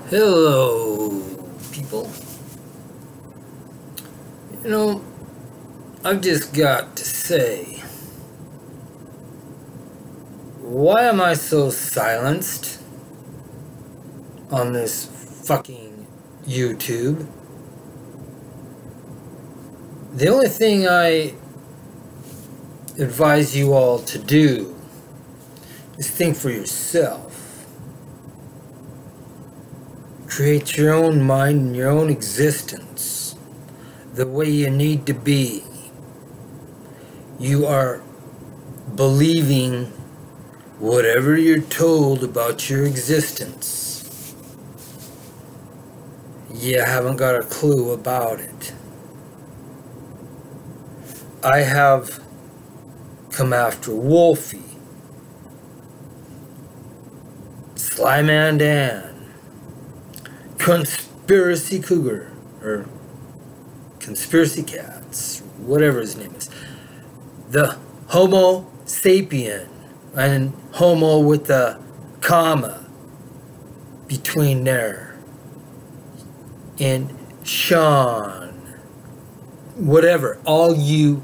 Hello, people. You know, I've just got to say, why am I so silenced on this fucking YouTube? The only thing I advise you all to do is think for yourself. Create your own mind and your own existence the way you need to be. You are believing whatever you're told about your existence. You haven't got a clue about it. I have come after Wolfie, Slyman Dan, Conspiracy Cougar, or Conspiracy Cats, whatever his name is, the Homo sapien, and Homo with the comma between there, and Sean, whatever, all you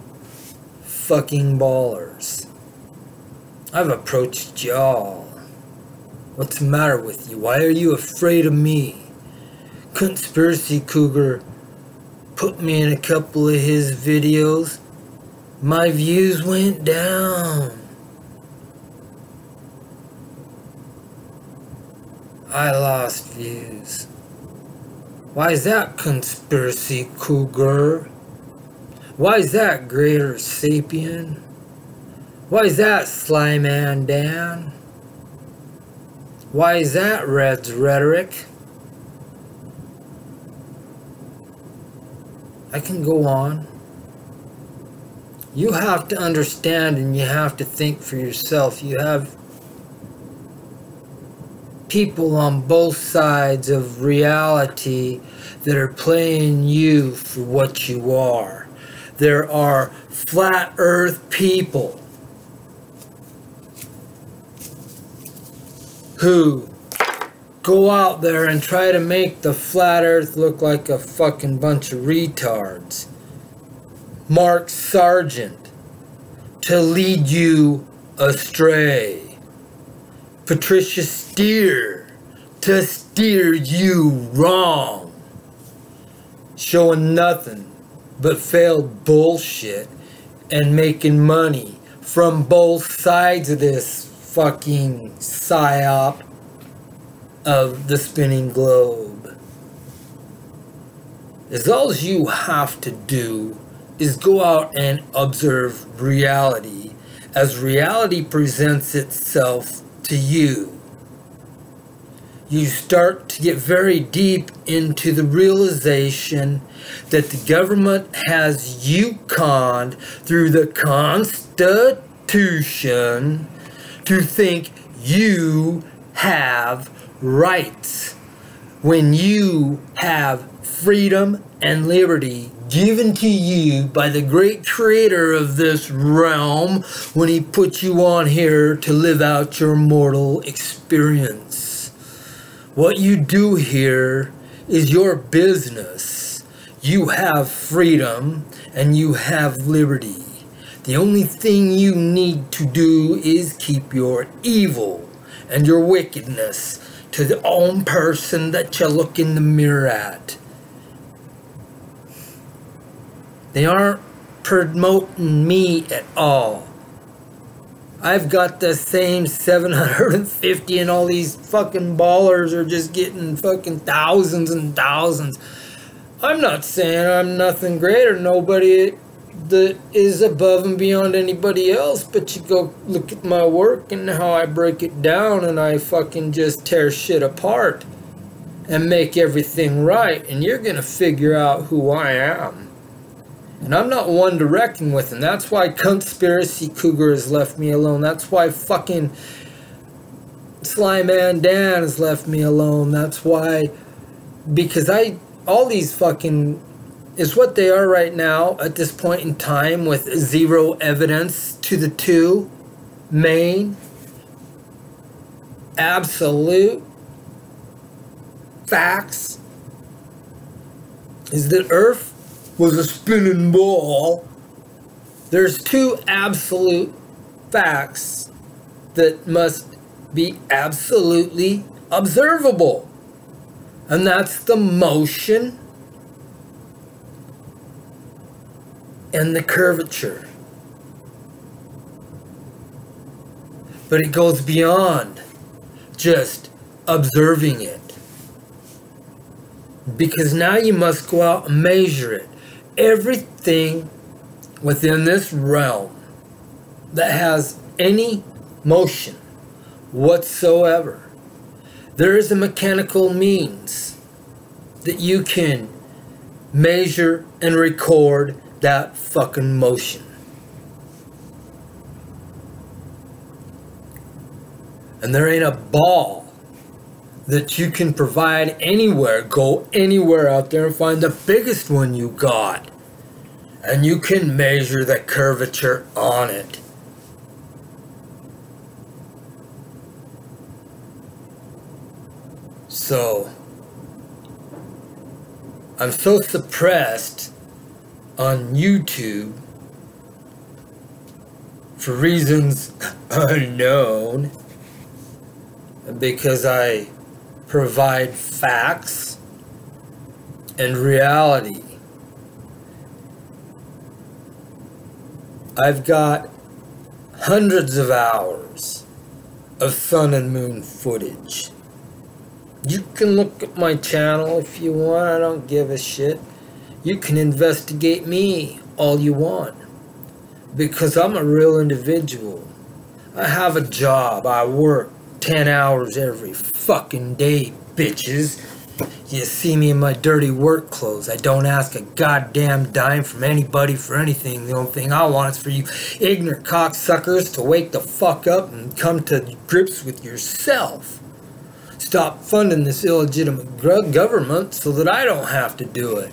fucking ballers. I've approached y'all. What's the matter with you? Why are you afraid of me? Conspiracy Cougar put me in a couple of his videos. My views went down. I lost views. Why is that, Conspiracy Cougar? Why is that, Greater Sapien? Why is that, Slyman Dan? Why is that, Red's Rhetoric? I can go on. You have to understand and you have to think for yourself. You have people on both sides of reality that are playing you for what you are. There are flat earth people who go out there and try to make the flat earth look like a fucking bunch of retards. Mark Sargent to lead you astray. Patricia Steer to steer you wrong. Showing nothing but failed bullshit and making money from both sides of this fucking psyop of the spinning globe. All you have to do is go out and observe reality as reality presents itself to you. You start to get very deep into the realization that the government has you conned through the Constitution to think you have rights when you have freedom and liberty given to you by the great creator of this realm when he put you on here to live out your mortal experience. What you do here is your business. You have freedom and you have liberty. The only thing you need to do is keep your evil and your wickedness to the own person that you look in the mirror at. They aren't promoting me at all. I've got the same 750 and all these fucking ballers are just getting fucking thousands and thousands. I'm not saying I'm nothing greater, nobody that is above and beyond anybody else, but you go look at my work and how I break it down and I fucking just tear shit apart and make everything right, and you're gonna figure out who I am. And I'm not one to reckon with, and that's why Conspiracy Cougar has left me alone. That's why fucking Slyman Dan has left me alone. That's why, because all these fucking is what they are right now at this point in time, with zero evidence to the two main absolute facts is that Earth was a spinning ball. There's two absolute facts that must be absolutely observable. And that's the motion and the curvature. But it goes beyond just observing it. Because now you must go out and measure it. Everything within this realm that has any motion whatsoever, there is a mechanical means that you can measure and record that fucking motion. And there ain't a ball that you can provide anywhere. Go anywhere out there and find the biggest one you got. And you can measure the curvature on it. So, I'm so suppressed on YouTube for reasons unknown, because I provide facts and reality. I've got hundreds of hours of sun and moon footage. You can look at my channel if you want, I don't give a shit. You can investigate me all you want, because I'm a real individual. I have a job, I work 10 hours every fucking day, bitches. You see me in my dirty work clothes. I don't ask a goddamn dime from anybody for anything. The only thing I want is for you ignorant cocksuckers to wake the fuck up and come to grips with yourself. Stop funding this illegitimate government so that I don't have to do it.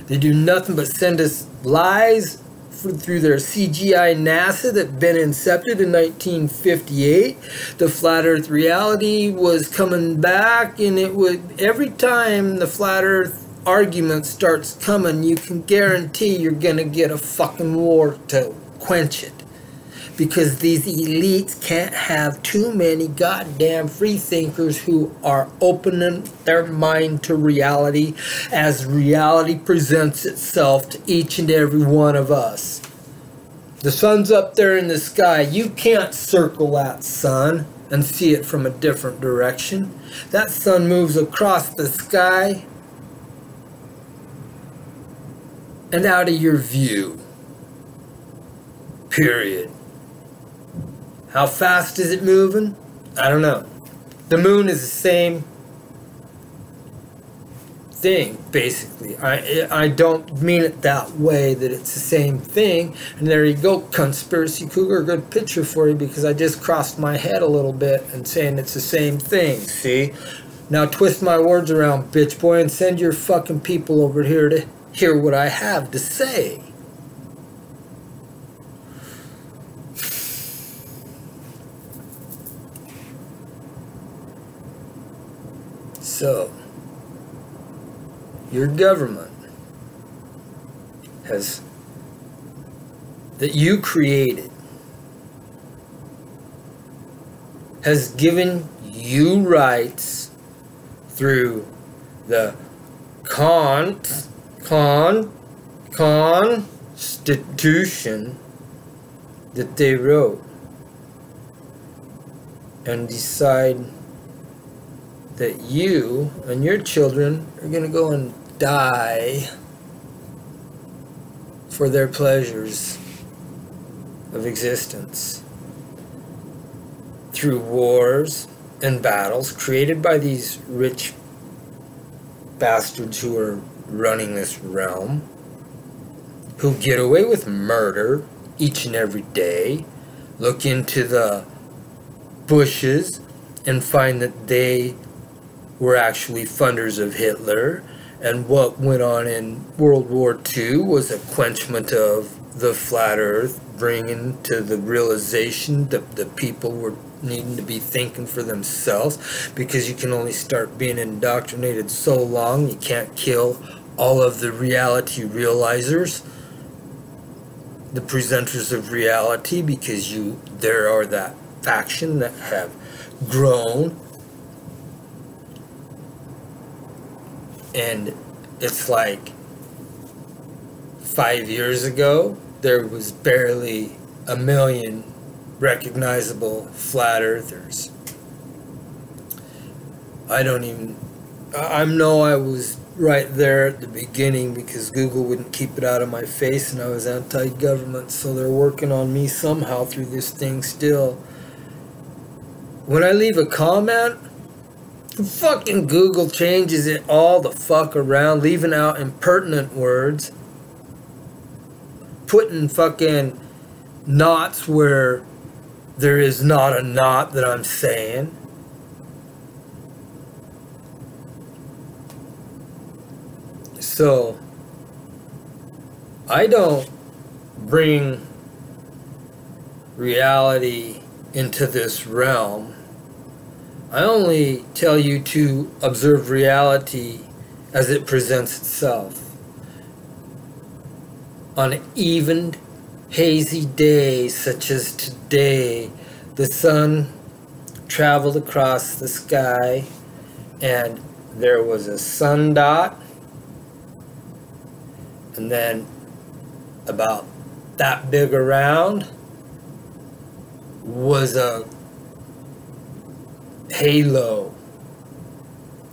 They do nothing but send us lies through their CGI NASA that been incepted in 1958. The flat earth reality was coming back, and it would, every time the flat earth argument starts coming, you can guarantee you're gonna get a fucking war to quench it. Because these elites can't have too many goddamn free thinkers who are opening their mind to reality as reality presents itself to each and every one of us. The sun's up there in the sky. You can't circle that sun and see it from a different direction. That sun moves across the sky and out of your view. Period. How fast is it moving? I don't know. The moon is the same thing, basically. I don't mean it that way, that it's the same thing. And there you go, Conspiracy Cougar, good picture for you, because I just crossed my head a little bit and saying it's the same thing, see? Now twist my words around, bitch boy, and send your fucking people over here to hear what I have to say. So, your government that you created has given you rights through the Constitution that they wrote, and decide that you and your children are going to go and die for their pleasures of existence through wars and battles created by these rich bastards who are running this realm, who get away with murder each and every day. Look into the Bushes and find that they were actually funders of Hitler, and what went on in World War II was a quenchment of the flat earth, bringing to the realization that the people were needing to be thinking for themselves, because you can only start being indoctrinated so long. You can't kill all of the reality realizers, the presenters of reality, because there are that faction that have grown. And it's like 5 years ago, there was barely a million recognizable flat earthers. I know I was right there at the beginning, because Google wouldn't keep it out of my face, and I was anti-government, so they're working on me somehow through this thing still. When I leave a comment, fucking Google changes it all the fuck around, leaving out impertinent words, putting fucking knots where there is not a knot that I'm saying. So I don't bring reality into this realm. I only tell you to observe reality as it presents itself. On even hazy days such as today, the sun traveled across the sky, and there was a sun dot, and then about that big around was a halo,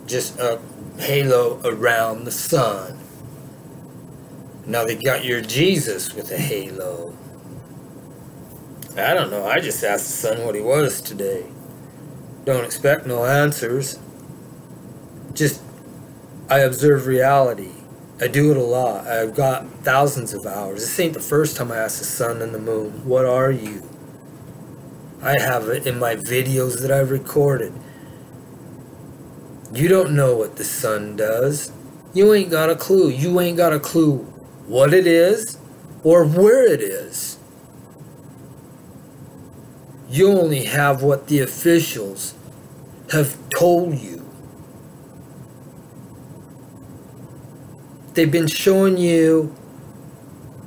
just a halo around the sun. Now they got your Jesus with a halo. I don't know, I just asked the sun what he was today. Don't expect no answers. Just, I observe reality. I do it a lot. I've got thousands of hours. This ain't the first time I asked the sun and the moon, what are you? I have it in my videos that I've recorded. You don't know what the sun does. You ain't got a clue. You ain't got a clue what it is or where it is. You only have what the officials have told you. They've been showing you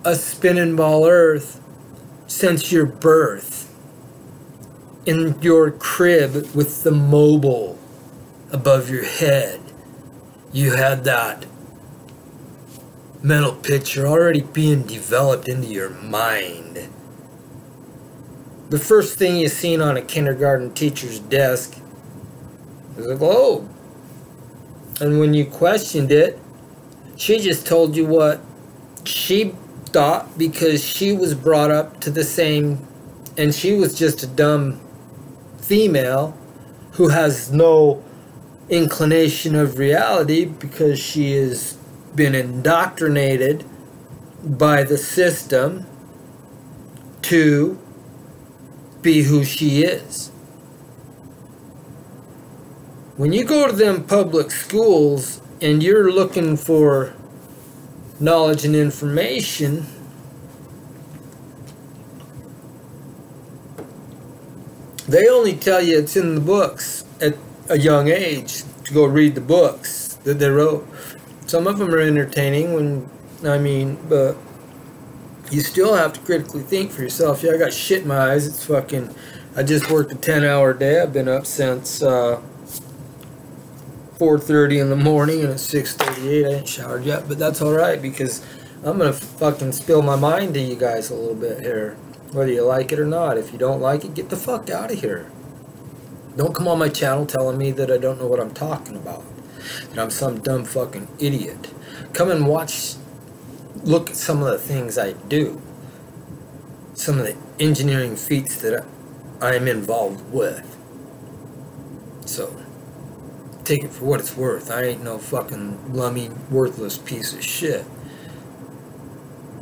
a spinning ball Earth since your birth. In your crib with the mobile above your head, you had that mental picture already being developed into your mind. The first thing you seen on a kindergarten teacher's desk was a globe. And when you questioned it, she just told you what she thought, because she was brought up to the same, and she was just a dumb female who has no inclination of reality, because she has been indoctrinated by the system to be who she is. When you go to them public schools and you're looking for knowledge and information, they only tell you it's in the books at a young age to go read the books that they wrote. Some of them are entertaining, but you still have to critically think for yourself. Yeah, I got shit in my eyes. It's fucking, I just worked a 10-hour day. I've been up since 4:30 in the morning, and it's 6:38. I ain't showered yet, but that's alright, because I'm gonna fucking spill my mind to you guys a little bit here, whether you like it or not. If you don't like it, get the fuck out of here. Don't come on my channel telling me that I don't know what I'm talking about, that I'm some dumb fucking idiot. Come and watch, look at some of the things I do, some of the engineering feats that I'm involved with. So take it for what it's worth. I ain't no fucking lummy, worthless piece of shit.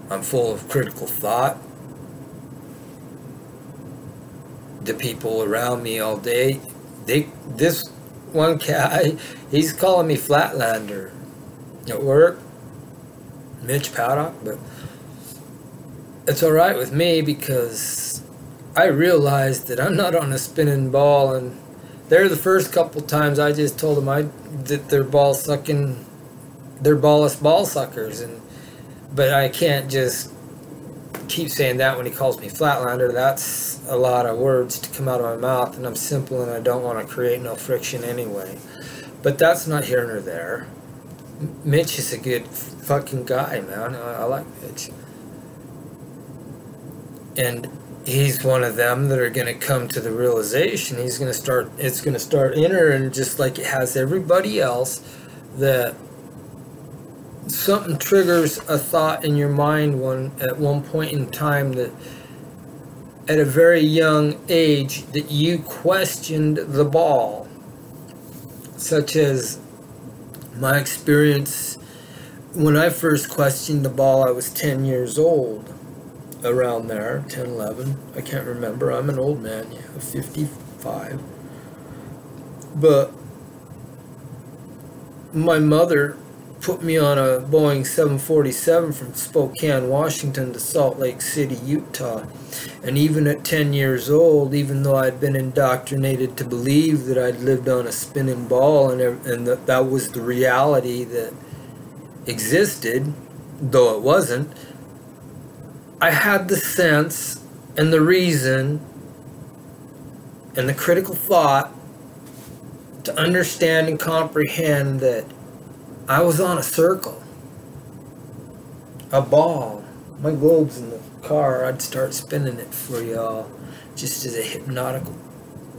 I'm full of critical thought. The people around me all day, this one guy, he's calling me Flatlander at work, Mitch Paddock, but it's alright with me, because I realized that I'm not on a spinning ball, and there the first couple times I just told them that they're ball sucking, they're ballless ball suckers, but I can't just keep saying that when he calls me flatlander. That's a lot of words to come out of my mouth, and I'm simple and I don't want to create no friction anyway. But that's not here nor there. Mitch is a good fucking guy, man. I like Mitch. And he's one of them that are going to come to the realization. It's going to start entering, just like it has everybody else, that something triggers a thought in your mind at one point in time, that at a very young age that you questioned the ball. Such as my experience when I first questioned the ball. I was 10 years old, around there, 10, 11, I can't remember. I'm an old man, yeah, 55. But my mother put me on a Boeing 747 from Spokane, Washington to Salt Lake City, Utah. And even at 10 years old, even though I'd been indoctrinated to believe that I'd lived on a spinning ball and that was the reality that existed, though it wasn't, I had the sense and the reason and the critical thought to understand and comprehend that I was on a circle, a ball. My globe's in the car. I'd start spinning it for y'all, just as a hypnotical.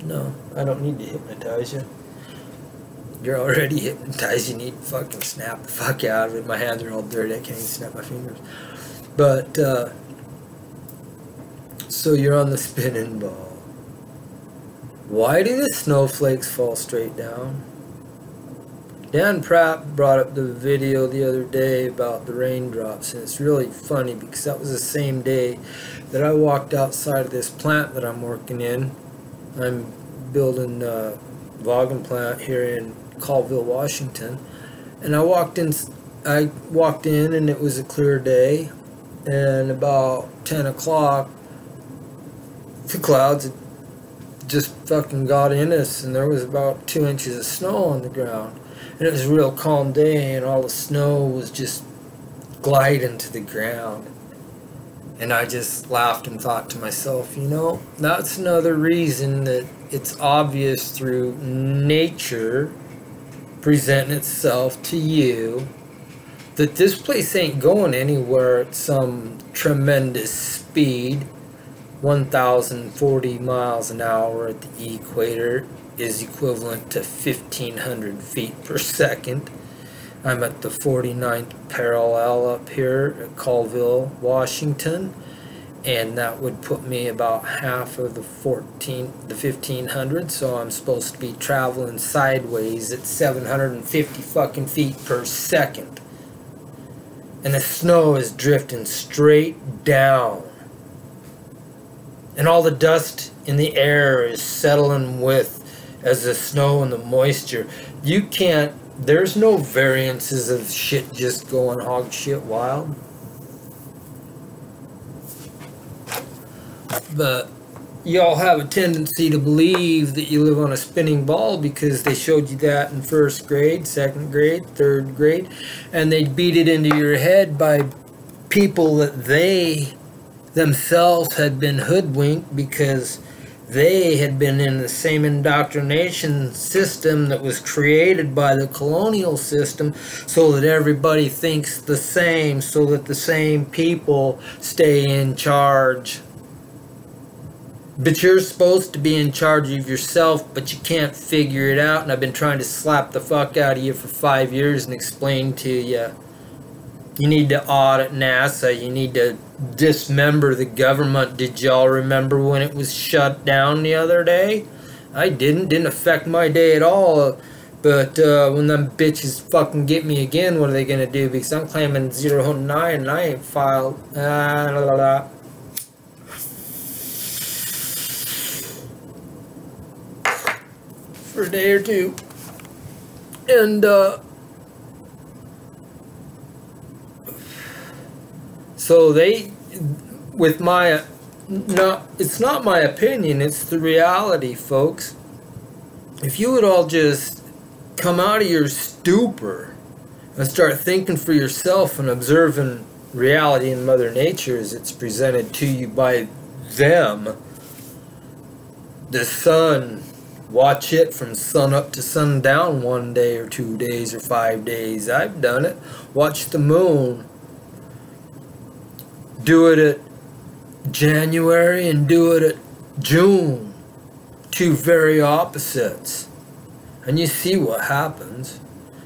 No, I don't need to hypnotize you. You're already hypnotized. You need to fucking snap the fuck out of it. My hands are all dirty. I can't even snap my fingers. But, so you're on the spinning ball. Why do the snowflakes fall straight down? Dan Pratt brought up the video the other day about the raindrops, and it's really funny because that was the same day that I walked outside of this plant that I'm working in. I'm building a Vaughan plant here in Colville, Washington, and I walked in and it was a clear day, and about 10 o'clock the clouds had just fucking got in us, and there was about 2 inches of snow on the ground. And it was a real calm day, and all the snow was just gliding to the ground. And I just laughed and thought to myself, you know, that's another reason that it's obvious through nature presenting itself to you that this place ain't going anywhere at some tremendous speed. 1,040 miles an hour at the equator is equivalent to 1,500 feet per second. I'm at the 49th parallel up here at Colville, Washington, and that would put me about half of the 1,500, so I'm supposed to be traveling sideways at 750 fucking feet per second. And the snow is drifting straight down. And all the dust in the air is settling with as the snow and the moisture. You can't, there's no variances of shit just going hog shit wild. But y'all have a tendency to believe that you live on a spinning ball because they showed you that in first grade, second grade, third grade, and they beat it into your head by people that they themselves had been hoodwinked because they had been in the same indoctrination system that was created by the colonial system, so that everybody thinks the same, so that the same people stay in charge. But you're supposed to be in charge of yourself, but you can't figure it out, and I've been trying to slap the fuck out of you for 5 years and explain to you. You need to audit NASA. You need to dismember the government. Did y'all remember when it was shut down the other day? I didn't affect my day at all. But when them bitches fucking get me again, what are they gonna do? Because I'm claiming 009 and I ain't filed. For a day or two. And so they, with my No, it's not my opinion, it's the reality, folks. If you would all just come out of your stupor and start thinking for yourself and observing reality in Mother Nature as it's presented to you by them, the sun, watch it from sun up to sundown 1 day or 2 days or 5 days. I've done it. Watch the moon. Do it at January and do it at June. Two very opposites. And you see what happens.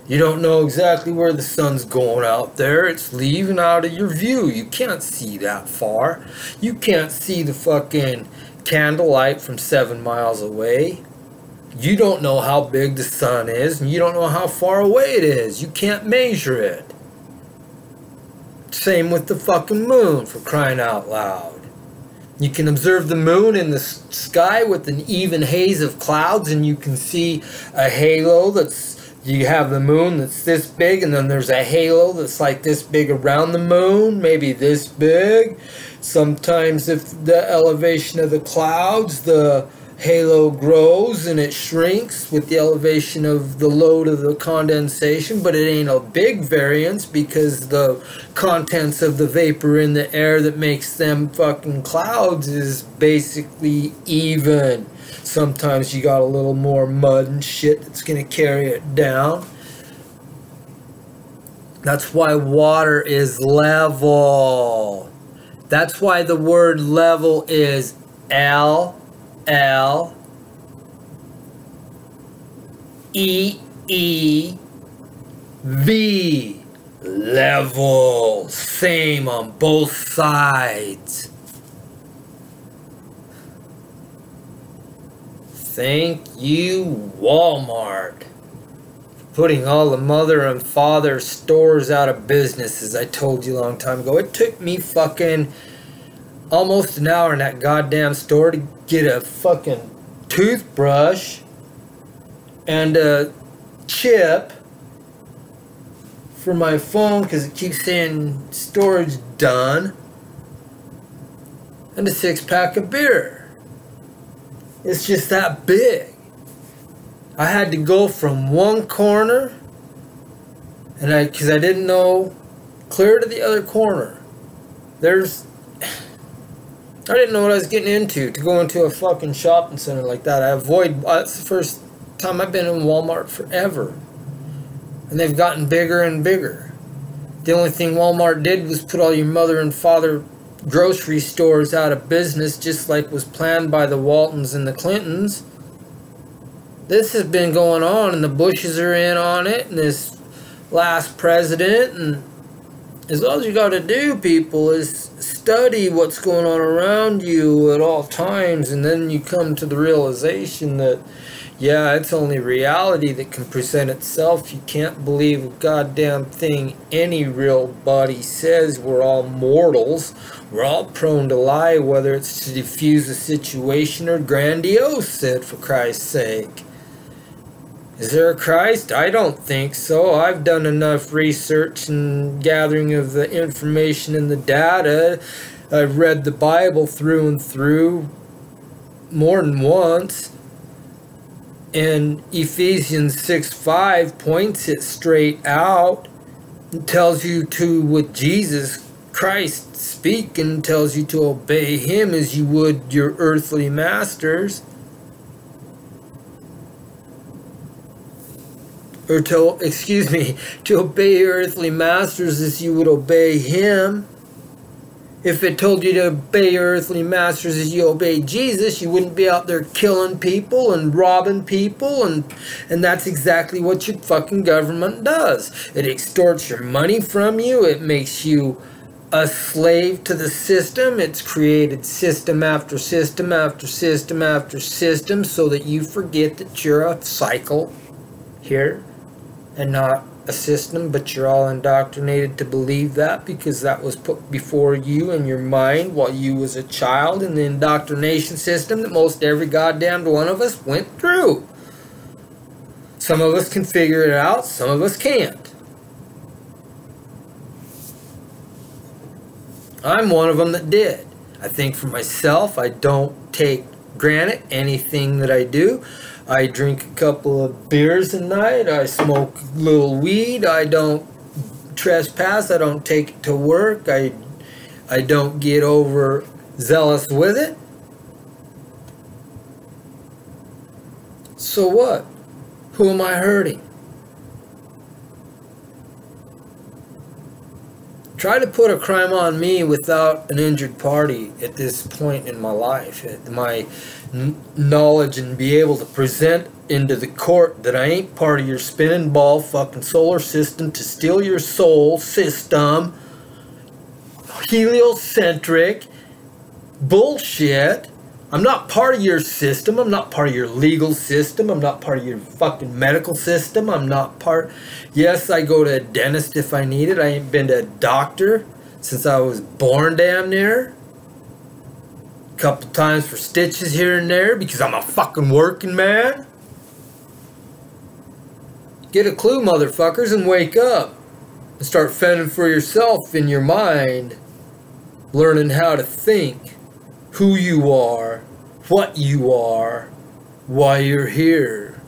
You don't know exactly where the sun's going out there. It's leaving out of your view. You can't see that far. You can't see the fucking candlelight from 7 miles away. You don't know how big the sun is, and you don't know how far away it is. You can't measure it. Same with the fucking moon, for crying out loud. You can observe the moon in the sky with an even haze of clouds, and you can see a halo you have the moon that's this big, and then there's a halo that's like this big around the moon, maybe this big. Sometimes if the elevation of the clouds, the halo grows and it shrinks with the elevation of the load of the condensation, but it ain't a big variance because the contents of the vapor in the air that makes them fucking clouds is basically even. Sometimes you got a little more mud and shit that's gonna carry it down. That's why water is level. That's why the word level is L-E-E-V, level, same on both sides. Thank you, Walmart, for putting all the mother and father stores out of business, as I told you a long time ago. It took me fucking almost an hour in that goddamn store to get a fucking toothbrush and a chip for my phone because it keeps saying storage done, and a 6-pack of beer. It's just that big. I had to go from one corner, and because I didn't know, clear to the other corner. I didn't know what I was getting into to go into a fucking shopping center like that. That's the first time I've been in Walmart forever. And they've gotten bigger and bigger. The only thing Walmart did was put all your mother and father grocery stores out of business, just like was planned by the Waltons and the Clintons. This has been going on, and the Bushes are in on it, and this last president, and as all you got to do, people, is study what's going on around you at all times, and then you come to the realization that, yeah, it's only reality that can present itself. You can't believe a goddamn thing any real body says. We're all mortals. We're all prone to lie, whether it's to diffuse a situation or grandiose it, for Christ's sake. Is there a Christ? I don't think so. I've done enough research and gathering of the information and the data. I've read the Bible through and through more than once. And Ephesians 6:5 points it straight out and tells you to, with Jesus Christ speak, and tells you to obey him as you would your earthly masters. Or to obey your earthly masters as you would obey him. If it told you to obey your earthly masters as you obey Jesus, you wouldn't be out there killing people and robbing people, and that's exactly what your fucking government does. It extorts your money from you. It makes you a slave to the system. It's created system after system after system after system so that you forget that you're a cycle here and not a system, but you're all indoctrinated to believe that because that was put before you in your mind while you was a child in the indoctrination system that most every goddamn one of us went through. Some of us can figure it out, some of us can't. I'm one of them that did. I think for myself. I don't take granted anything that I do. I drink a couple of beers a night. I smoke a little weed. I don't trespass. I don't take it to work. I don't get over zealous with it. So what? Who am I hurting? Try to put a crime on me without an injured party at this point in my life. My knowledge and be able to present into the court that I ain't part of your spinning ball fucking solar system to steal your soul system, heliocentric bullshit. I'm not part of your system. I'm not part of your legal system. I'm not part of your fucking medical system. I'm not part... Yes, I go to a dentist if I need it. I ain't been to a doctor since I was born damn near. A couple times for stitches here and there because I'm a fucking working man. Get a clue, motherfuckers, and wake up. And start fending for yourself in your mind. Learning how to think. Who you are, what you are, why you're here,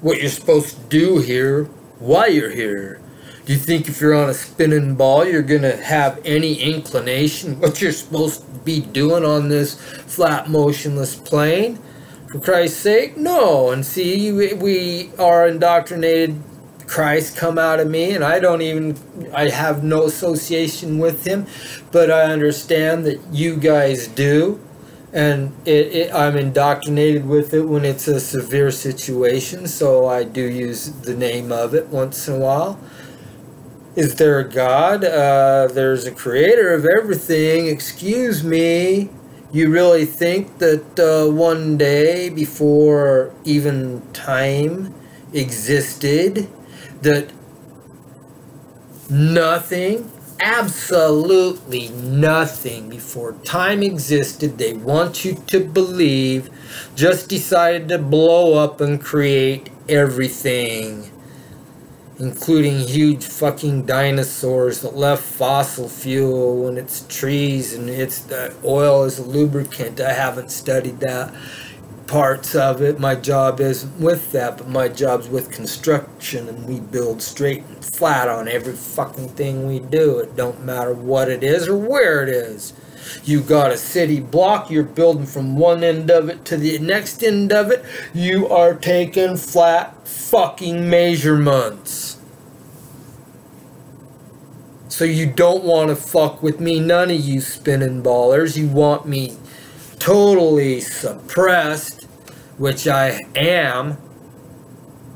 what you're supposed to do here, why you're here. Do you think if you're on a spinning ball you're gonna have any inclination what you're supposed to be doing on this flat motionless plane? For Christ's sake, no. And see, we are indoctrinated. Christ come out of me, and I have no association with him, but I understand that you guys do, and I'm indoctrinated with it when it's a severe situation, so I do use the name of it once in a while. Is there a God? There's a creator of everything. Excuse me. You really think that one day before even time existed, that nothing, absolutely nothing before time existed, they want you to believe, just decided to blow up and create everything, including huge fucking dinosaurs that left fossil fuel and it's trees and it's oil as a lubricant? I haven't studied that parts of it. My job isn't with that, but my job's with construction, and we build straight and flat on every fucking thing we do. It don't matter what it is or where it is. You got a city block, you're building from one end of it to the next end of it, you are taking flat fucking measurements. So you don't want to fuck with me, none of you spinning ballers. You want me totally suppressed, which I am.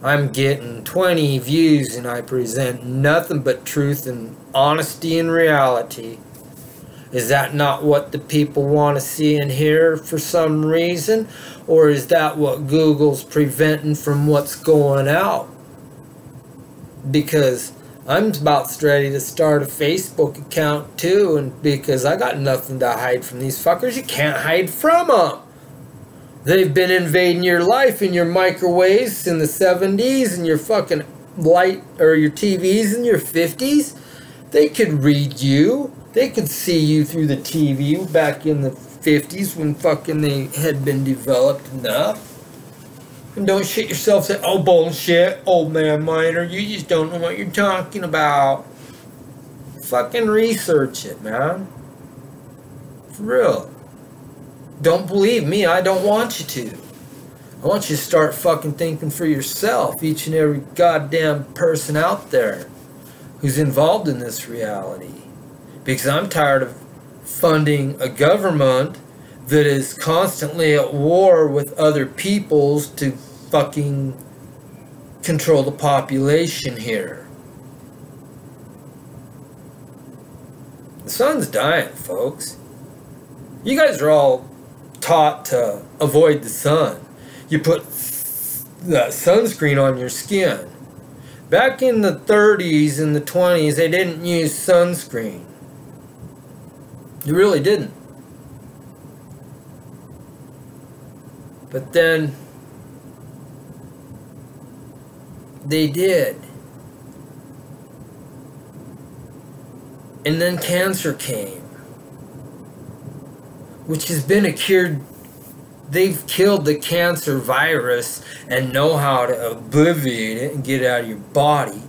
I'm getting 20 views and I present nothing but truth and honesty and reality. Is that not what the people want to see and hear for some reason? Or is that what Google's preventing from what's going out? Because I'm about ready to start a Facebook account too, and because I got nothing to hide from these fuckers. You can't hide from them. They've been invading your life in your microwaves in the 70s and your fucking light or your TVs in your 50s. They could read you. They could see you through the TV back in the 50s when fucking they had been developed enough. And don't shit yourself say, oh bullshit, old man miner, you just don't know what you're talking about. Fucking research it, man. For real. Don't believe me, I don't want you to. I want you to start fucking thinking for yourself, each and every goddamn person out there who's involved in this reality. Because I'm tired of funding a government that is constantly at war with other peoples to fucking control the population here. The sun's dying, folks. You guys are all taught to avoid the sun. You put the sunscreen on your skin. Back in the 30s and the 20s, they didn't use sunscreen. They really didn't. But then they did. And then cancer came. which has been a cured. They've killed the cancer virus and know how to obliviate it and get it out of your body.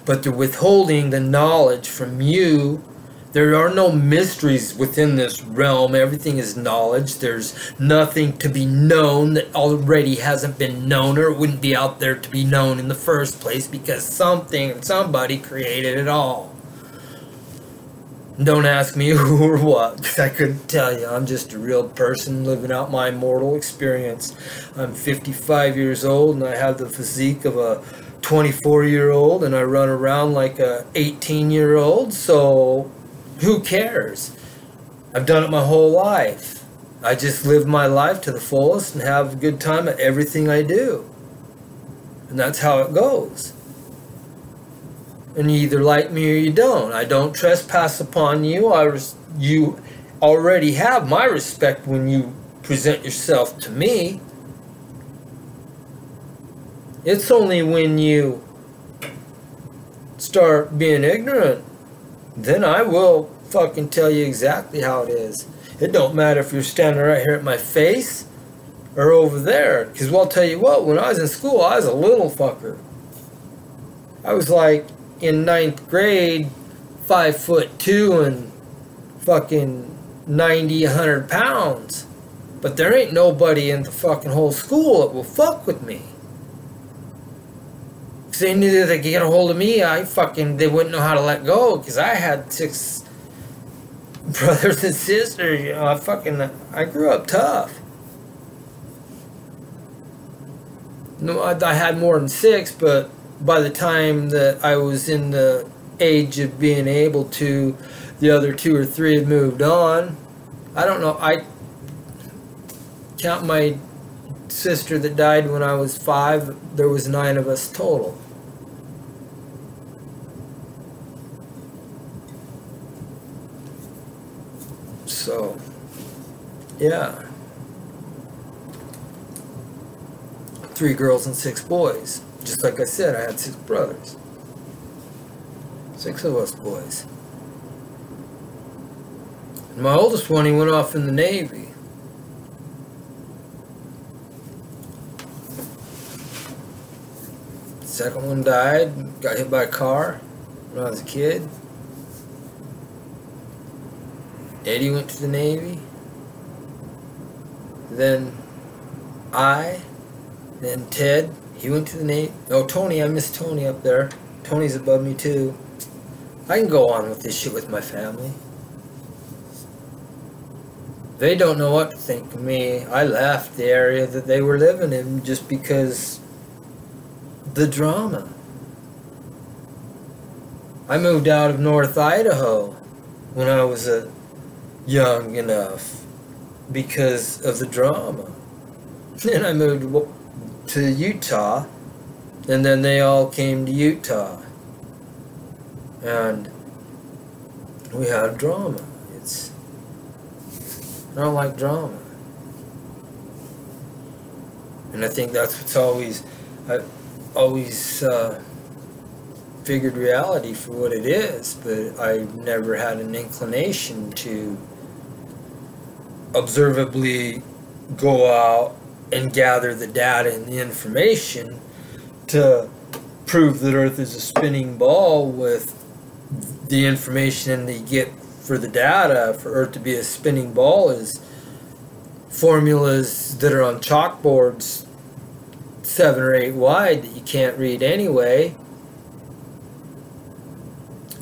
But they're withholding the knowledge from you. There are no mysteries within this realm. Everything is knowledge. There's nothing to be known that already hasn't been known, or it wouldn't be out there to be known in the first place, because somebody created it all. Don't ask me who or what, because I couldn't tell you. I'm just a real person living out my mortal experience. I'm 55 years old, and I have the physique of a 24-year-old, and I run around like a 18-year-old, so who cares? I've done it my whole life. I just live my life to the fullest and have a good time at everything I do. And that's how it goes. And you either like me or you don't. I don't trespass upon you. You already have my respect when you present yourself to me. It's only when you start being ignorant, then I will fucking tell you exactly how it is. It don't matter if you're standing right here at my face or over there. Because I'll tell you what, when I was in school, I was a little fucker. I was like in 9th grade, 5'2" and fucking 90, 100 pounds. But there ain't nobody in the fucking whole school that will fuck with me. Because they knew that they could get a hold of me, they wouldn't know how to let go. Because I had 6 brothers and sisters, you know, I grew up tough. No, I had more than 6, but by the time that I was in the age of being able to, the other 2 or 3 had moved on. I don't know, I count my sister that died when I was 5, there was 9 of us total. So, yeah. 3 girls and 6 boys. Just like I said, I had 6 brothers. 6 of us boys. And my oldest one, he went off in the Navy. The second one died, got hit by a car when I was a kid. Eddie went to the Navy. Then then Ted, he went to the Navy. Oh, Tony, I miss Tony up there. Tony's above me too. I can go on with this shit with my family. They don't know what to think of me. I left the area that they were living in just because the drama. I moved out of North Idaho when I was young enough because of the drama. Then I moved to Utah, and then they all came to Utah, and we had drama. I don't like drama, and I think that's what's I always figured reality for what it is, but I never had an inclination to observably go out and gather the data and the information to prove that Earth is a spinning ball with the information they get for the data for Earth to be a spinning ball is formulas that are on chalkboards 7 or 8 wide that you can't read anyway.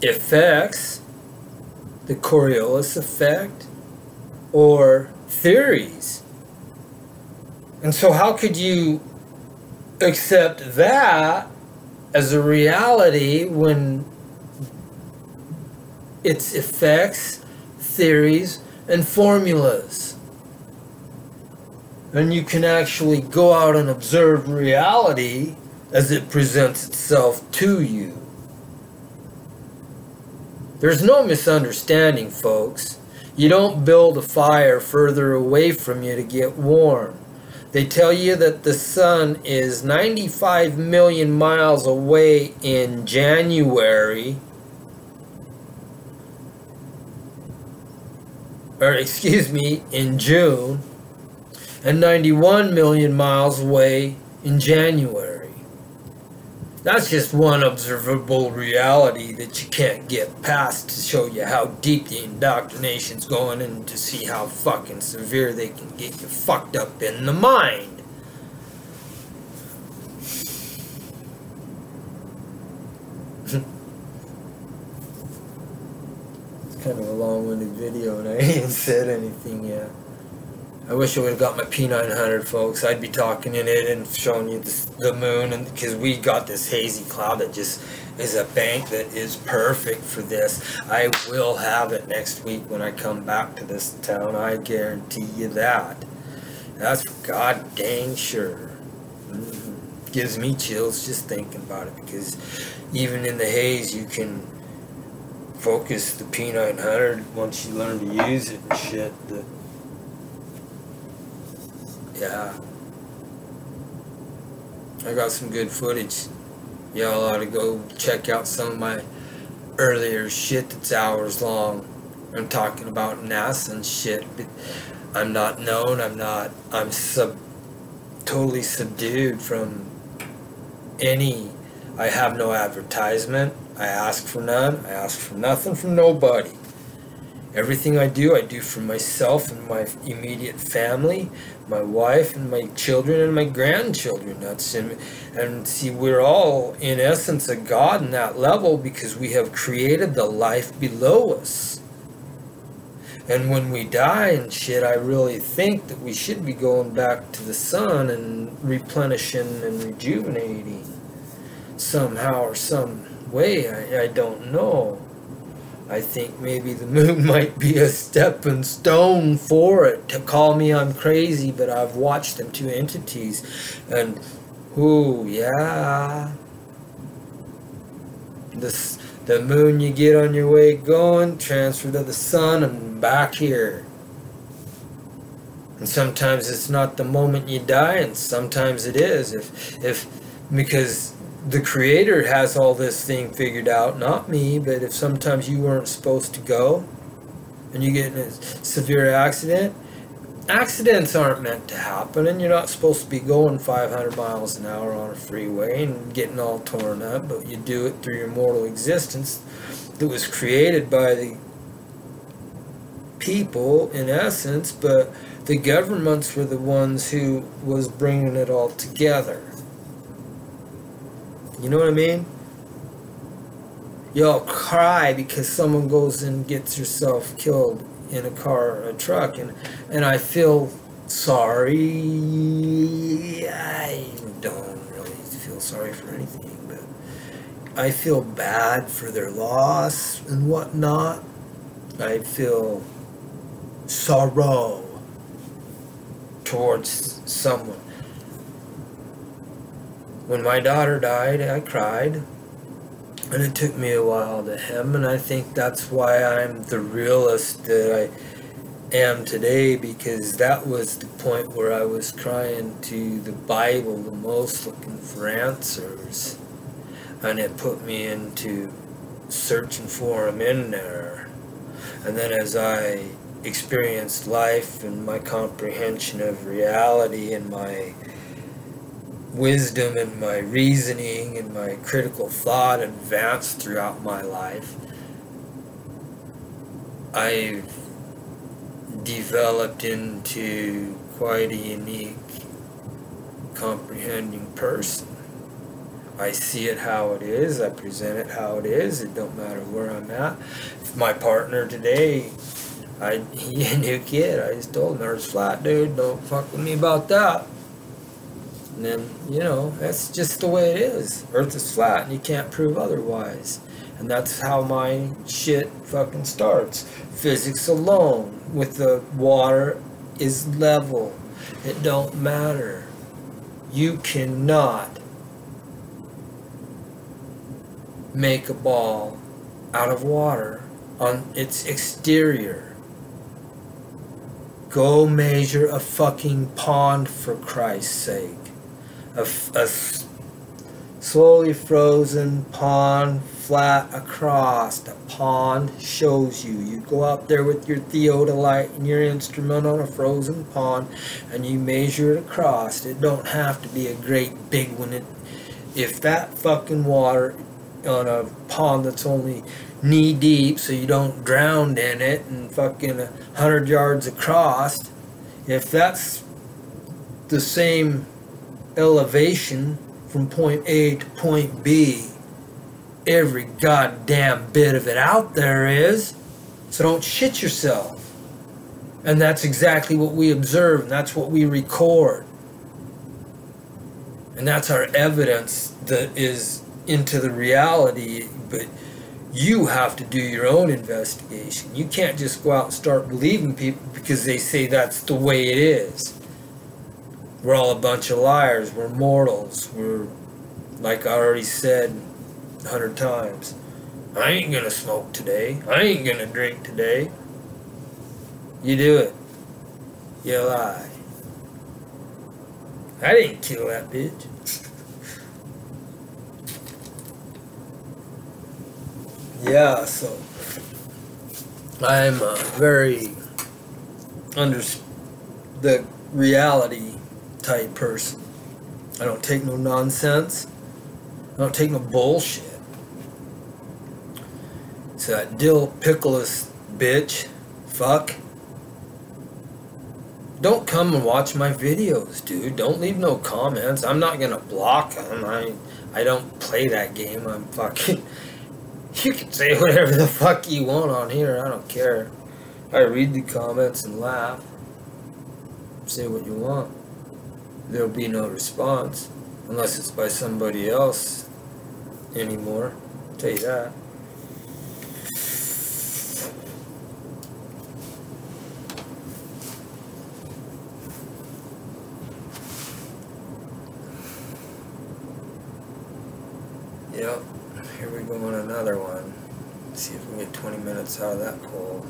Effects, the Coriolis effect, or theories. And so how could you accept that as a reality when it's effects, theories, and formulas? And you can actually go out and observe reality as it presents itself to you. There's no misunderstanding, folks. You don't build a fire further away from you to get warm. They tell you that the sun is 95 million miles away in January. or excuse me, in June, and 91 million miles away in January. That's just one observable reality that you can't get past to show you how deep the indoctrination's going and to see how fucking severe they can get you fucked up in the mind. It's kind of a long-winded video and I ain't even said anything yet. I wish I would have got my P900, folks. I'd be talking in it and showing you the moon, and because we got this hazy cloud that just is a bank that is perfect for this. I will have it next week when I come back to this town. I guarantee you that. That's for god dang sure. Gives me chills just thinking about it, because even in the haze you can focus the P900 once you learn to use it and shit. Yeah, I got some good footage. Y'all ought to go check out some of my earlier shit that's hours long. I'm talking about NASA and shit, but I'm not known. I'm totally subdued from any. I have no advertisement. I ask for none. I ask for nothing from nobody. Everything I do for myself and my immediate family, my wife and my children and my grandchildren. And see, we're all in essence a God in that level, because we have created the life below us. And when we die and shit, I really think that we should be going back to the sun and replenishing and rejuvenating somehow or some way. I don't know. I think maybe the moon might be a stepping stone for it. To call me I'm crazy, but I've watched them two entities, and ooh, yeah, the moon you get on your way going, transfer to the sun and back here. And sometimes it's not the moment you die, and sometimes it is, because the Creator has all this thing figured out, not me. But if sometimes you weren't supposed to go and you get in a severe accident, accidents aren't meant to happen, and you're not supposed to be going 500 miles an hour on a freeway and getting all torn up, but you do it through your mortal existence that was created by the people in essence, but the governments were the ones who was bringing it all together. You know what I mean? Y'all cry because someone goes and gets herself killed in a car or a truck, and I feel sorry. I don't really feel sorry for anything, but I feel bad for their loss and whatnot. I feel sorrow towards someone. When my daughter died, I cried, and it took me a while to hem, and I think that's why I'm the realist that I am today, because that was the point where I was crying to the Bible the most, looking for answers, and it put me into searching for them in there. And then as I experienced life and my comprehension of reality and my wisdom and my reasoning and my critical thought advanced throughout my life, I've developed into quite a unique, comprehending person. I see it how it is, I present it how it is, it don't matter where I'm at. My partner today, he a new kid, I just told him, Earth's flat, dude, don't fuck with me about that. And then, you know, that's just the way it is. Earth is flat and you can't prove otherwise. And that's how my shit fucking starts. Physics alone with the water is level. It don't matter. You cannot make a ball out of water on its exterior. Go measure a fucking pond, for Christ's sake. A slowly frozen pond flat across. The pond shows you. You go out there with your theodolite and your instrument on a frozen pond and you measure it across. It don't have to be a great big one. If that fucking water on a pond that's only knee deep so you don't drown in it and fucking 100 yards across, if that's the same elevation from point A to point B, every goddamn bit of it out there is. So don't shit yourself. And that's exactly what we observe, and that's what we record. And that's our evidence that is into the reality. But you have to do your own investigation. You can't just go out and start believing people because they say that's the way it is. We're all a bunch of liars. We're mortals. We're, like I already said 100 times, I ain't gonna smoke today. I ain't gonna drink today. You do it. You lie. I didn't kill that bitch. Yeah, so I'm very the reality type person. I don't take no nonsense. I don't take no bullshit. So that Dill Pickles bitch, fuck. Don't come and watch my videos, dude. Don't leave no comments. I'm not gonna block them. I don't play that game. I'm fucking... You can say whatever the fuck you want on here. I don't care. I read the comments and laugh. Say what you want. There'll be no response. Unless it's by somebody else anymore. I'll tell you that. Yep, here we go on another one. Let's see if we can get 20 minutes out of that poll.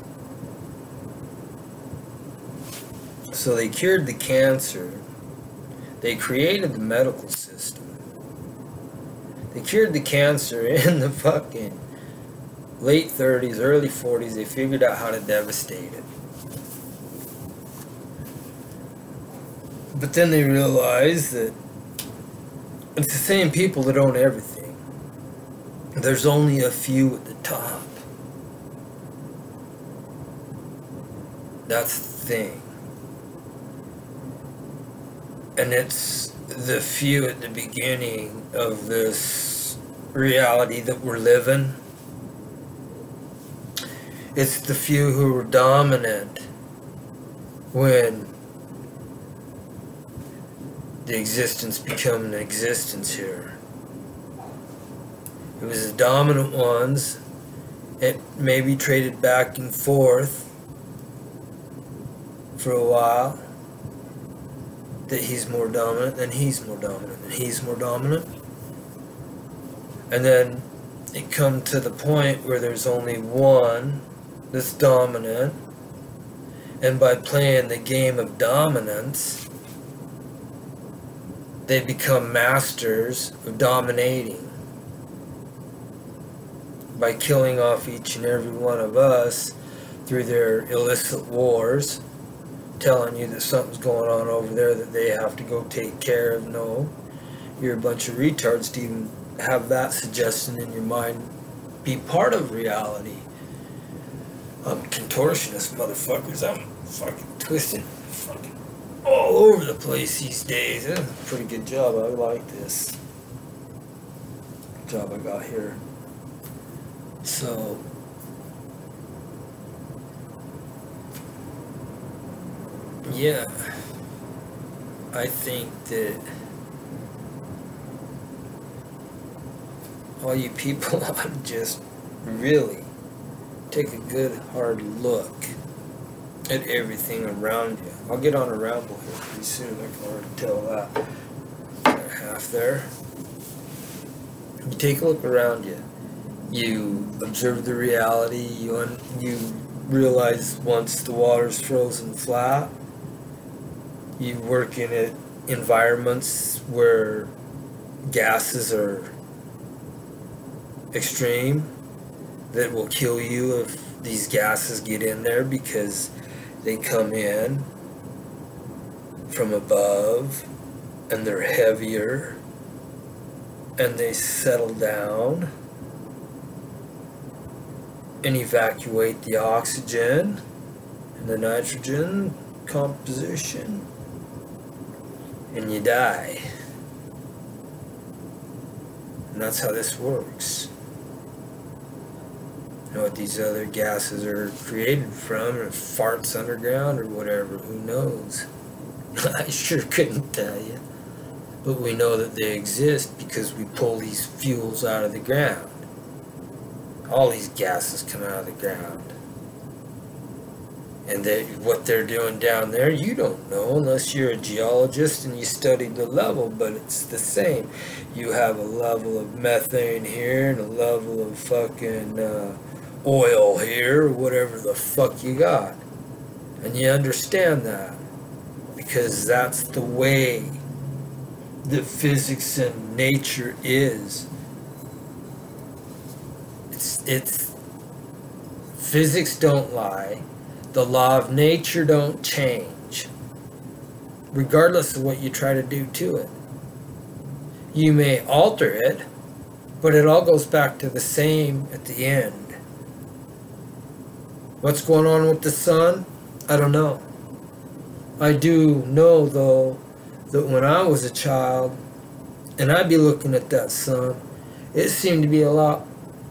So they cured the cancer. They created the medical system. They cured the cancer in the fucking late 30s, early 40s. They figured out how to devastate it. But then they realized that it's the same people that own everything. There's only a few at the top. That's the thing. And it's the few at the beginning of this reality that we're living. It's the few who were dominant when the existence became an existence here. It was the dominant ones. It maybe traded back and forth for a while. That he's more dominant, then he's more dominant, then he's more dominant. And then it come to the point where there's only one that's dominant. And by playing the game of dominance, they become masters of dominating. By killing off each and every one of us through their illicit wars, telling you that something's going on over there that they have to go take care of. No, you're a bunch of retards to even have that suggestion in your mind be part of reality. I'm contortionist, motherfuckers. I'm fucking twisted, fucking all over the place these days. That's a pretty good job. I like this job I got here. So, yeah, I think that all you people ought to just really take a good hard look at everything around you. I'll get on a ramble here pretty soon. I can already tell that. Got half there. You take a look around you. You observe the reality. You realize once the water's frozen flat, you work in environments where gases are extreme, that will kill you if these gases get in there, because they come in from above and they're heavier and they settle down and evacuate the oxygen and the nitrogen composition, and you die. And that's how this works. You know what these other gases are created from, or farts underground or whatever, who knows? I sure couldn't tell you. But we know that they exist because we pull these fuels out of the ground. All these gases come out of the ground. And what they're doing down there, you don't know unless you're a geologist and you studied the level, but it's the same. You have a level of methane here and a level of fucking oil here, or whatever the fuck you got. And you understand that, because that's the way that physics and nature is. It's physics don't lie. The law of nature don't change, regardless of what you try to do to it. You may alter it, but it all goes back to the same at the end. What's going on with the sun? I don't know. I do know, though, that when I was a child, and I'd be looking at that sun, it seemed to be a lot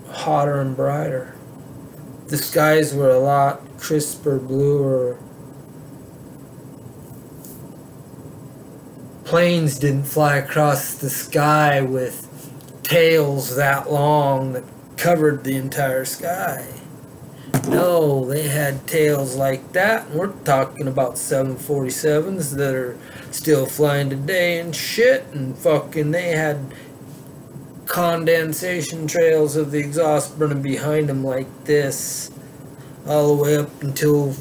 hotter and brighter. The skies were a lot crisper, bluer. Planes didn't fly across the sky with tails that long that covered the entire sky. No, they had tails like that. We're talking about 747s that are still flying today and shit, and fucking they had condensation trails of the exhaust burning behind them like this, all the way up until,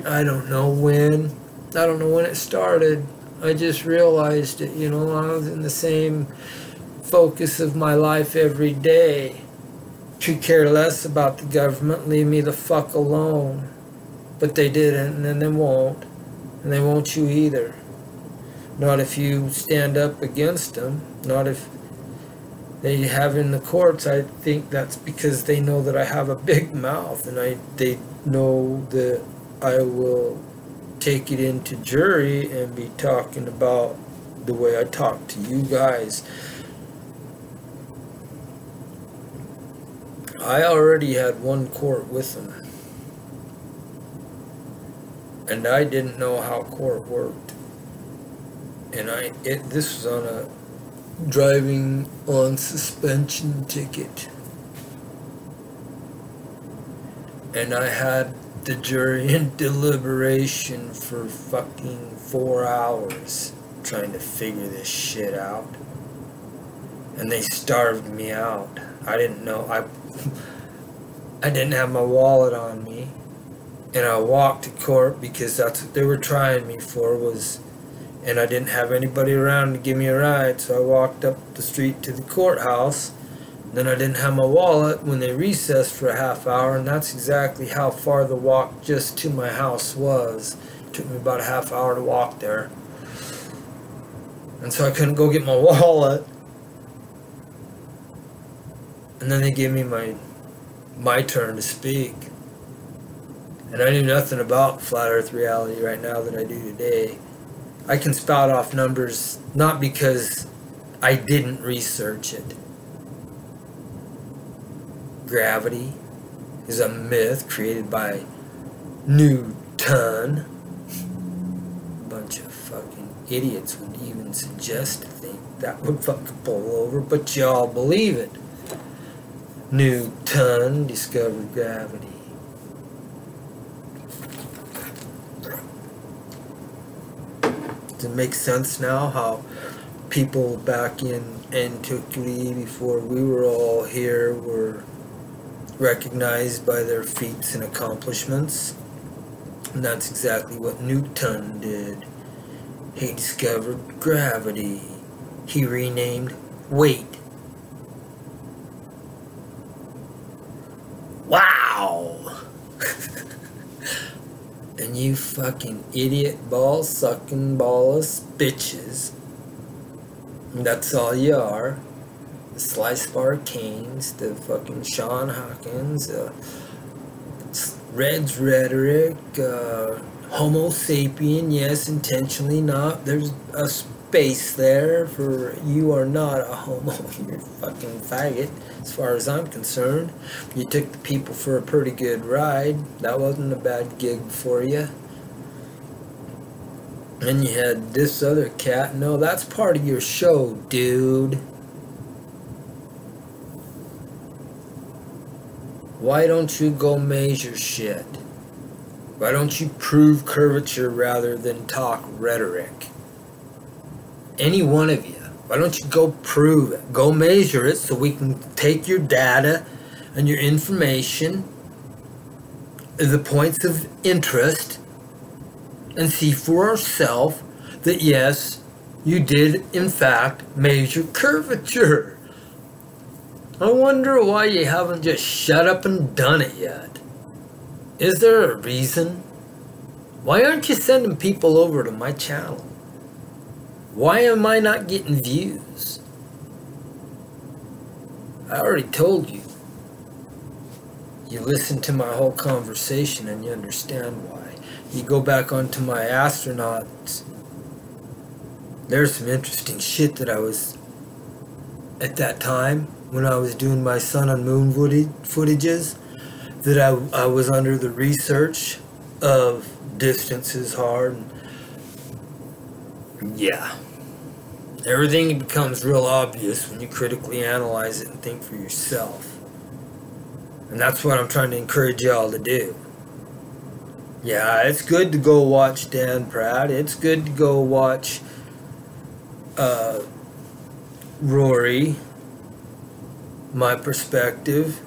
I don't know when. I don't know when it started. I just realized it, you know. I was in the same focus of my life every day. Could care less about the government, leave me the fuck alone. But they didn't, and they won't. And they won't you either. Not if you stand up against them. Not if they have in the courts. I think that's because they know that I have a big mouth, and they know that I will take it into jury and be talking about the way I talk to you guys. I already had one court with them, and I didn't know how court worked. And this was on a driving on suspension ticket, and I had the jury in deliberation for fucking 4 hours trying to figure this shit out, and they starved me out. I didn't know. I didn't have my wallet on me, and I walked to court because that's what they were trying me for, and I didn't have anybody around to give me a ride, so I walked up the street to the courthouse. Then I didn't have my wallet when they recessed for a half hour, and that's exactly how far the walk just to my house was. It took me about a half hour to walk there, and so I couldn't go get my wallet. And then they gave me my turn to speak. And I knew nothing about flat earth reality right now that I do today. I can spout off numbers not because I didn't research it. Gravity is a myth created by Newton. A bunch of fucking idiots would even suggest to think that would fucking pull over, but y'all believe it. Newton discovered gravity. Does it make sense now how people back in antiquity, before we were all here, were recognized by their feats and accomplishments? And that's exactly what Newton did. He discovered gravity. He renamed Wait. Wow. And you fucking idiot ball-sucking ballless bitches. That's all you are. The Slice Bar Kings, the fucking Sean Hawkins, Red's Rhetoric, Homo sapien, yes, intentionally not. There's a space there for you are not a homo, you're a fucking faggot, as far as I'm concerned. You took the people for a pretty good ride. That wasn't a bad gig for you. And you had this other cat. No, that's part of your show, dude. Why don't you go measure shit? Why don't you prove curvature rather than talk rhetoric? Any one of you. Why don't you go prove it? Go measure it so we can take your data and your information, the points of interest, and see for ourselves that yes, you did in fact measure curvature. I wonder why you haven't just shut up and done it yet. Is there a reason? Why aren't you sending people over to my channel? Why am I not getting views? I already told you. You listen to my whole conversation and you understand why. You go back onto my astronauts. There's some interesting shit that I was, at that time, when I was doing my sun and moon footages, that I was under the research of distance is hard. Yeah. Everything becomes real obvious when you critically analyze it and think for yourself. And that's what I'm trying to encourage y'all to do. Yeah, it's good to go watch Dan Pratt. It's good to go watch Rory, My Perspective.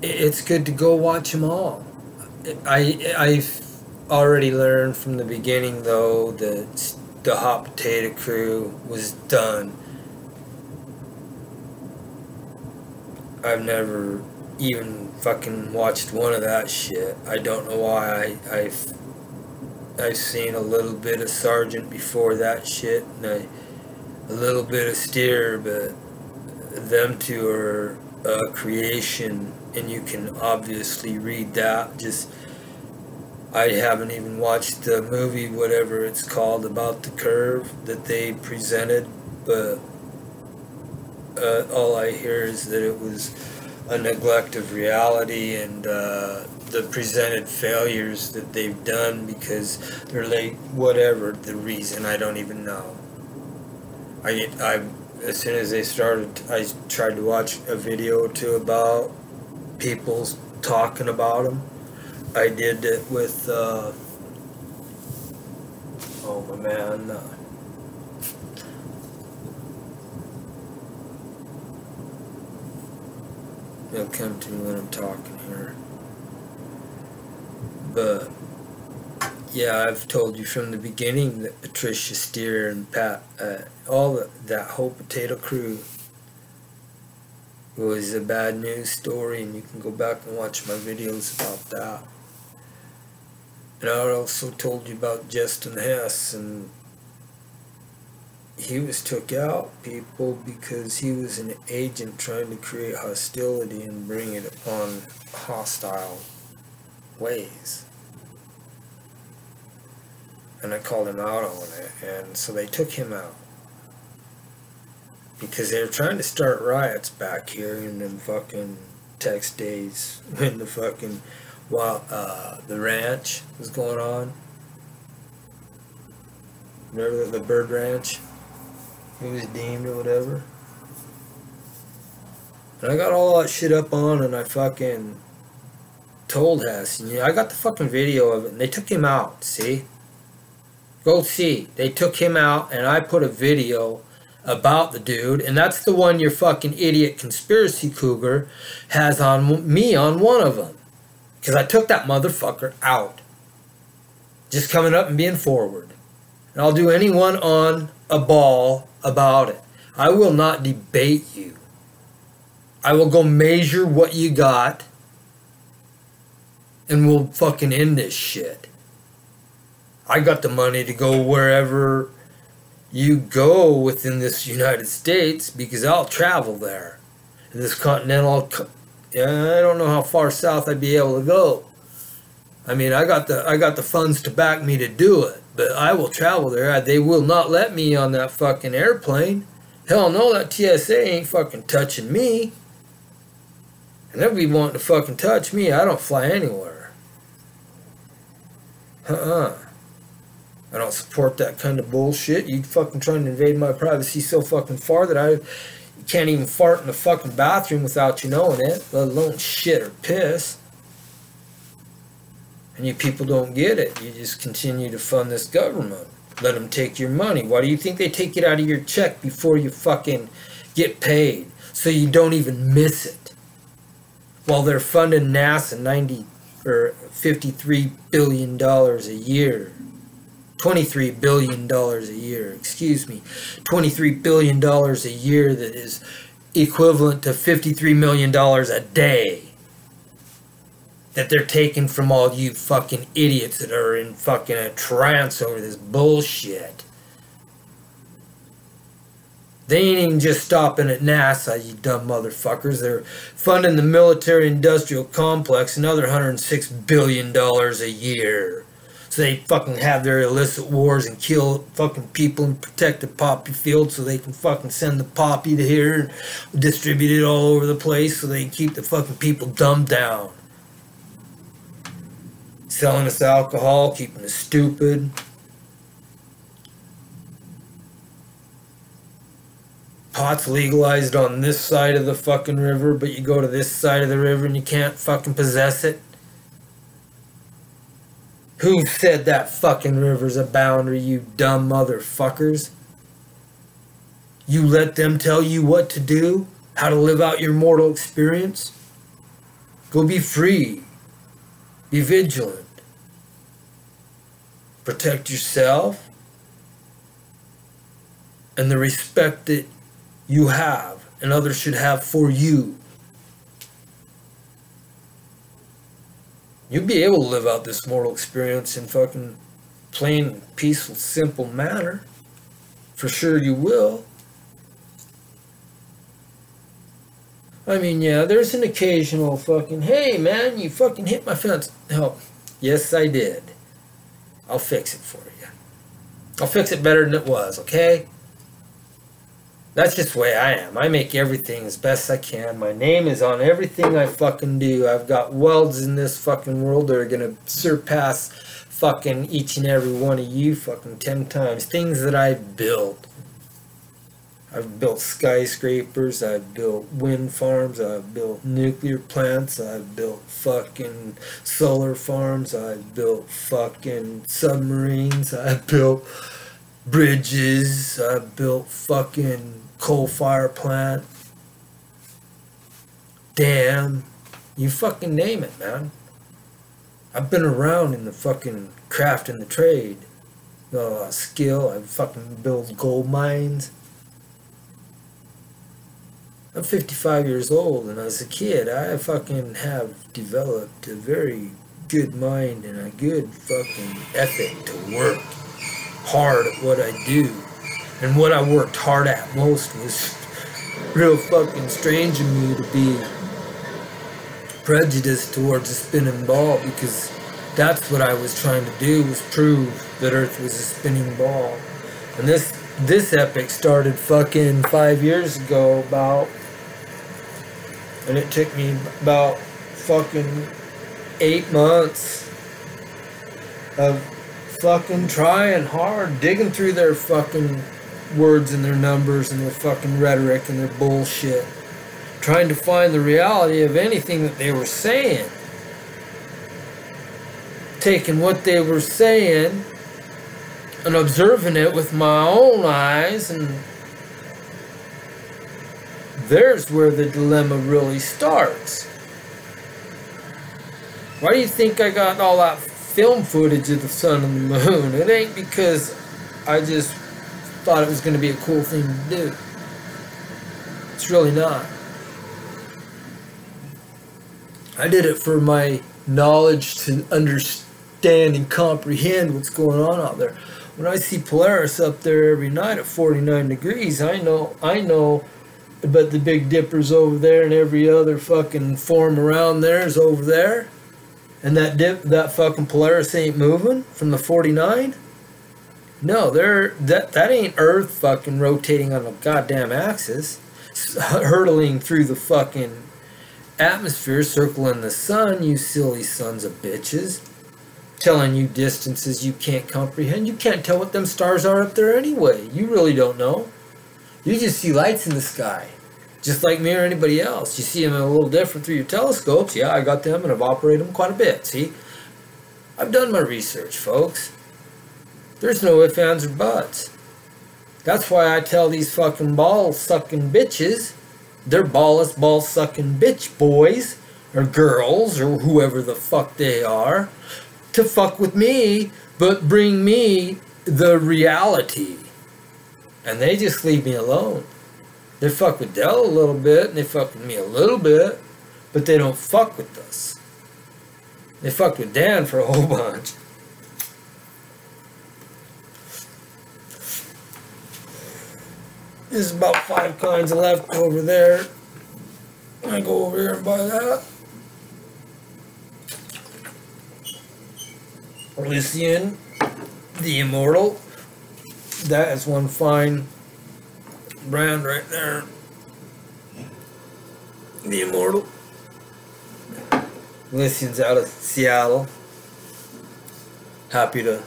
It's good to go watch them all. I've already learned from the beginning, though, that the Hot Potato Crew was done. I've never even fucking watched one of that shit. I don't know why. I've seen a little bit of Sergeant before that shit, and a little bit of Steer, but them two are a creation, and you can obviously read that. Just, I haven't even watched the movie, whatever it's called, about the curve that they presented, but all I hear is that it was a neglect of reality and the presented failures that they've done because they're late, whatever the reason, I don't even know. As soon as they started, I tried to watch a video or two about people talking about them. I did it with, oh my man, it'll come to me when I'm talking here. But yeah, I've told you from the beginning that Patricia Steer and Pat, that whole Potato Crew was a bad news story, and you can go back and watch my videos about that. And I also told you about Justin Hess, and he was took out, people, because he was an agent trying to create hostility and bring it upon hostile ways. And I called him out on it, and so they took him out. Because they were trying to start riots back here in them fucking Tex days when the fucking, the ranch was going on. Remember the Bird Ranch? It was deemed or whatever. And I got all that shit up on, and I fucking told Hess, and I got the fucking video of it, and they took him out, see? Go see. They took him out, and I put a video about the dude, and that's the one your fucking idiot conspiracy cougar has on me on one of them. Because I took that motherfucker out. Just coming up and being forward. And I'll do anyone on a ball about it. I will not debate you. I will go measure what you got, and we'll fucking end this shit. I got the money to go wherever you go within this United States because I'll travel there. In this continental, I don't know how far south I'd be able to go. I mean, I got the funds to back me to do it, but I will travel there. They will not let me on that fucking airplane. Hell no, that TSA ain't fucking touching me. And they'll be wanting to fucking touch me. I don't fly anywhere. I don't support that kind of bullshit. You fucking trying to invade my privacy so fucking far that I can't even fart in the fucking bathroom without you knowing it, let alone shit or piss. And you people don't get it. You just continue to fund this government. Let them take your money. Why do you think they take it out of your check before you fucking get paid? So you don't even miss it. While they're funding NASA $53 billion a year. $23 billion a year, excuse me. $23 billion a year that is equivalent to $53 million a day. That they're taking from all you fucking idiots that are in fucking a trance over this bullshit. They ain't even just stopping at NASA, you dumb motherfuckers. They're funding the military-industrial complex another $106 billion a year. So they fucking have their illicit wars and kill fucking people and protect the poppy field so they can fucking send the poppy to here and distribute it all over the place so they can keep the fucking people dumbed down. Selling us alcohol, keeping us stupid. Pot's legalized on this side of the fucking river, but you go to this side of the river and you can't fucking possess it. Who said that fucking river's a boundary, you dumb motherfuckers? You let them tell you what to do? How to live out your mortal experience? Go be free. Be vigilant. Protect yourself and the respect that you have and others should have for you. You'll be able to live out this mortal experience in fucking plain, peaceful, simple manner. For sure you will. I mean, yeah, there's an occasional fucking, hey man, you fucking hit my fence. Help. Yes, I did. I'll fix it for you. I'll fix it better than it was, okay? That's just the way I am. I make everything as best I can. My name is on everything I fucking do. I've got welds in this fucking world that are gonna surpass fucking each and every one of you fucking 10 times. Things that I've built. I've built skyscrapers, I've built wind farms, I've built nuclear plants, I've built fucking solar farms, I've built fucking submarines, I've built bridges, I've built fucking coal fire plant, dam, you fucking name it, man. I've been around in the fucking craft and the trade. Got a lot of skill. I've fucking built gold mines. I'm 55 years old, and as a kid, I fucking have developed a very good mind and a good fucking ethic to work hard at what I do. And what I worked hard at most was real fucking strange to me to be prejudiced towards a spinning ball, because that's what I was trying to do, was prove that Earth was a spinning ball. And this epic started fucking 5 years ago about, and it took me about fucking 8 months of fucking trying hard, digging through their fucking words and their numbers and their fucking rhetoric and their bullshit, trying to find the reality of anything that they were saying. Taking what they were saying and observing it with my own eyes, and there's where the dilemma really starts. Why do you think I got all that film footage of the sun and the moon? It ain't because I just thought it was going to be a cool thing to do. It's really not. I did it for my knowledge to understand and comprehend what's going on out there. When I see Polaris up there every night at 49 degrees, I know but the Big Dipper's over there and every other fucking form around there is over there. And that fucking Polaris ain't moving from the 49? No, that ain't Earth fucking rotating on a goddamn axis, hurtling through the fucking atmosphere, circling the sun, you silly sons of bitches. Telling you distances you can't comprehend. You can't tell what them stars are up there anyway. You really don't know. You just see lights in the sky. Just like me or anybody else. You see them a little different through your telescopes. Yeah, I got them and I've operated them quite a bit. See? I've done my research, folks. There's no ifs, ands, or buts. That's why I tell these fucking ball-sucking bitches, they're ball-sucking bitch boys, or girls, or whoever the fuck they are, to fuck with me, but bring me the reality. And they just leave me alone. They fuck with Dell a little bit, and they fuck with me a little bit, but they don't fuck with us. They fucked with Dan for a whole bunch. There's about 5 kinds left over there. I go over here and buy that. Lycian, the Immortal. That is one fine brand right there. The Immortal. Lycian's out of Seattle. Happy to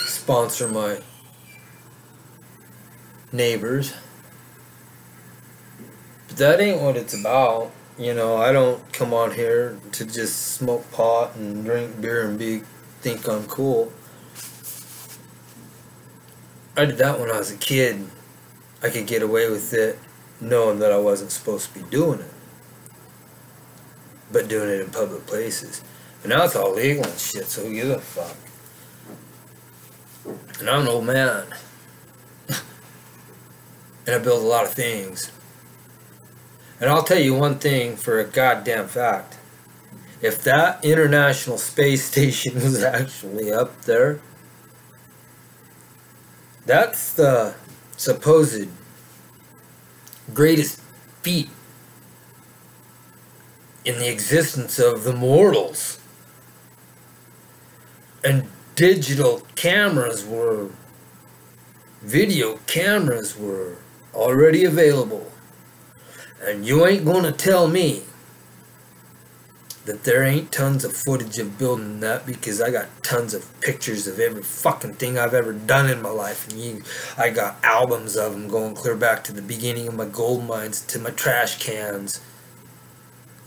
sponsor my neighbors. But that ain't what it's about. You know, I don't come on here to just smoke pot and drink beer and think I'm cool. I did that when I was a kid. I could get away with it knowing that I wasn't supposed to be doing it. But doing it in public places. And now it's all legal and shit, so who gives a fuck? And I'm an old man. And I build a lot of things. And I'll tell you one thing for a goddamn fact. If that International Space Station was actually up there, that's the supposed greatest feat in the existence of the mortals. And digital cameras were, video cameras were already available. And you ain't gonna tell me that there ain't tons of footage of building that, because I got tons of pictures of every fucking thing I've ever done in my life. And I got albums of them going clear back to the beginning of my gold mines, to my trash cans.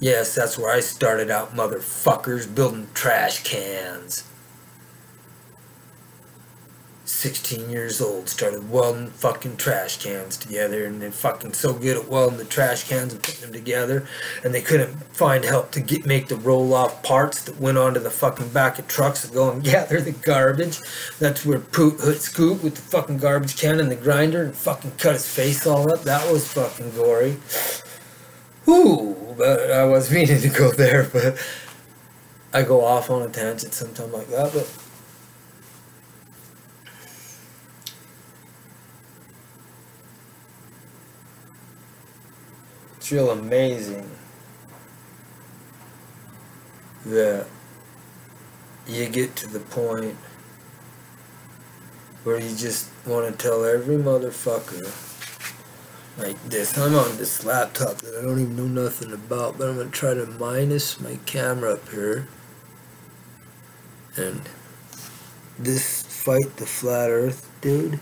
Yes, that's where I started out, motherfuckers, building trash cans. 16 years old, started welding fucking trash cans together, and they're fucking so good at welding the trash cans and putting them together, and they couldn't find help to make the roll-off parts that went onto the fucking back of trucks to go and gather the garbage. That's where Poot Hood Scoot with the fucking garbage can and the grinder and fucking cut his face all up. That was fucking gory. Ooh, but I was meaning to go there, but I go off on a tangent sometime like that, but it's real amazing that you get to the point where you just want to tell every motherfucker like this. I'm on this laptop that I don't even know nothing about, but I'm going to try to minus my camera up here. And this fight the flat earth dude,